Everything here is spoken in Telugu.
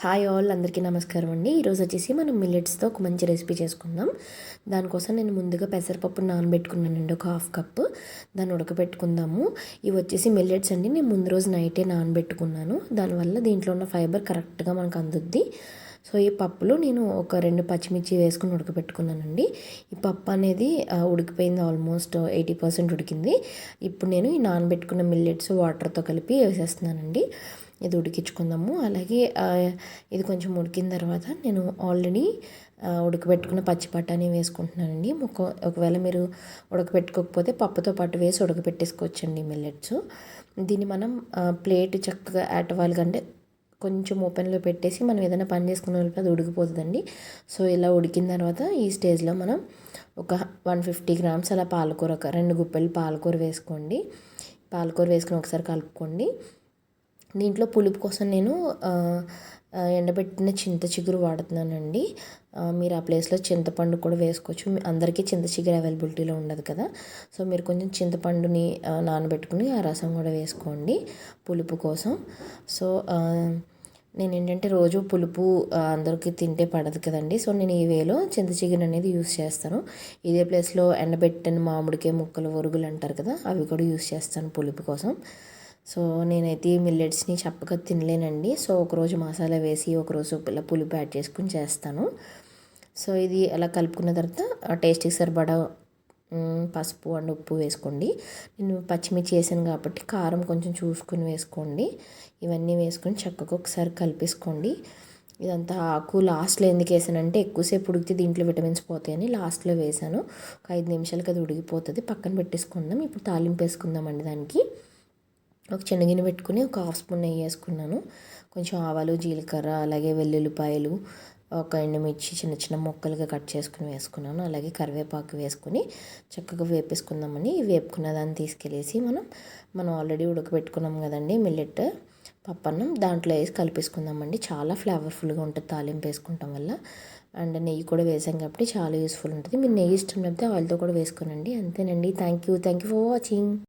హాయ్ ఆల్, అందరికీ నమస్కారం అండి. ఈరోజు వచ్చేసి మనం మిల్లెట్స్తో ఒక మంచి రెసిపీ చేసుకుందాం. దానికోసం నేను ముందుగా పెసరపప్పు నానబెట్టుకున్నానండి, ఒక హాఫ్ కప్. దాన్ని ఉడకబెట్టుకుందాము. ఇవి వచ్చేసి మిల్లెట్స్ అండి. నేను ముందు రోజు నైటే నానబెట్టుకున్నాను. దానివల్ల దీంట్లో ఉన్న ఫైబర్ కరెక్ట్గా మనకు అందుద్ది. సో ఈ పప్పులో నేను ఒక 2 పచ్చిమిర్చి వేసుకుని ఉడకబెట్టుకున్నానండి. ఈ పప్పు అనేది ఉడికిపోయింది, ఆల్మోస్ట్ 80% ఉడికింది. ఇప్పుడు నేను ఈ నానబెట్టుకున్న మిల్లెట్స్ వాటర్తో కలిపి వేసేస్తున్నానండి. ఇది ఉడికించుకుందాము. అలాగే ఇది కొంచెం ఉడికిన తర్వాత నేను ఆల్రెడీ ఉడకబెట్టుకున్న పచ్చి బఠానీ వేసుకుంటున్నానండి. ఒకవేళ మీరు ఉడకబెట్టుకోకపోతే పప్పుతో పాటు వేసి ఉడకబెట్టేసుకోవచ్చండి మిల్లెట్స్. దీన్ని మనం ప్లేట్ చక్కగా యాటవాలి కంటే కొంచెం ఓపెన్లో పెట్టేసి మనం ఏదైనా పని చేసుకున్న వాళ్ళకి అది ఉడికిపోతుందండి. సో ఇలా ఉడికిన తర్వాత ఈ స్టేజ్లో మనం ఒక 150 గ్రామ్స్ అలా పాలకూర, ఒక 2 గుప్పెలు పాలకూర వేసుకోండి. పాలకూర వేసుకుని ఒకసారి కలుపుకోండి. దీంట్లో పులుపు కోసం నేను ఎండబెట్టిన చింత చిగురు వాడుతున్నానండి. మీరు ఆ ప్లేస్లో చింతపండు కూడా వేసుకోవచ్చు. అందరికీ చింత చిగురు అవైలబిలిటీలో ఉండదు కదా. సో మీరు కొంచెం చింతపండుని నానబెట్టుకుని ఆ రసం కూడా వేసుకోండి పులుపు కోసం. సో నేను ఏంటంటే రోజు పులుపు అందరికీ తింటే పడదు కదండి. సో నేను ఈ వేలో చింత చిగురు అనేది యూస్ చేస్తాను. ఇదే ప్లేస్లో ఎండబెట్టిన మామిడికాయ ముక్కలు, ఒరుగులు అంటారు కదా, అవి కూడా యూస్ చేస్తాను పులుపు కోసం. సో నేనైతే ఈ మిల్లెట్స్ని చప్పగా తినలేనండి. సో ఒకరోజు మసాలా వేసి ఒకరోజు ఇలా పులుపు యాడ్ చేసుకుని చేస్తాను. సో ఇది అలా కలుపుకున్న తర్వాత టేస్ట్కి సరిపడా పసుపు అండ్ ఉప్పు వేసుకోండి. నేను పచ్చిమిర్చి వేసాను కాబట్టి కారం కొంచెం చూసుకుని వేసుకోండి. ఇవన్నీ వేసుకొని చక్కగా ఒకసారి కలిపేసుకోండి. ఇదంతా ఆకు లాస్ట్లో ఎందుకు వేసానంటే ఎక్కువసేపు ఉడికితే దీంట్లో విటమిన్స్ పోతాయని లాస్ట్లో వేసాను. ఒక 5 నిమిషాలకి అది ఉడికిపోతుంది. పక్కన పెట్టేసుకుందాం. ఇప్పుడు తాలింపు వేసుకుందామండి. దానికి ఒక చిన్న గిన్నె పెట్టుకుని ఒక హాఫ్ స్పూన్ నెయ్యి వేసుకున్నాను. కొంచెం ఆవాలు, జీలకర్ర, అలాగే వెల్లుల్లిపాయలు, ఒక ఎండుమిర్చి చిన్న చిన్న ముక్కలుగా కట్ చేసుకుని వేసుకున్నాను. అలాగే కరివేపాకు వేసుకుని చక్కగా వేపేసుకుందామని వేపుకున్న దాన్ని తీసుకెళ్ళేసి మనం ఆల్రెడీ ఉడకబెట్టుకున్నాం కదండి మిల్లెట్ పప్పన్నం, దాంట్లో వేసి కలిపేసుకుందామండి. చాలా ఫ్లేవర్ఫుల్గా ఉంటుంది తాలింపు వేసుకుంటాం వల్ల. అండ్ నెయ్యి కూడా వేసాం కాబట్టి చాలా యూస్ఫుల్ ఉంటుంది. మీరు నెయ్యి ఇష్టం లేకపోతే ఆయిల్తో కూడా వేసుకోనండి. అంతేనండి. Thank you for watching.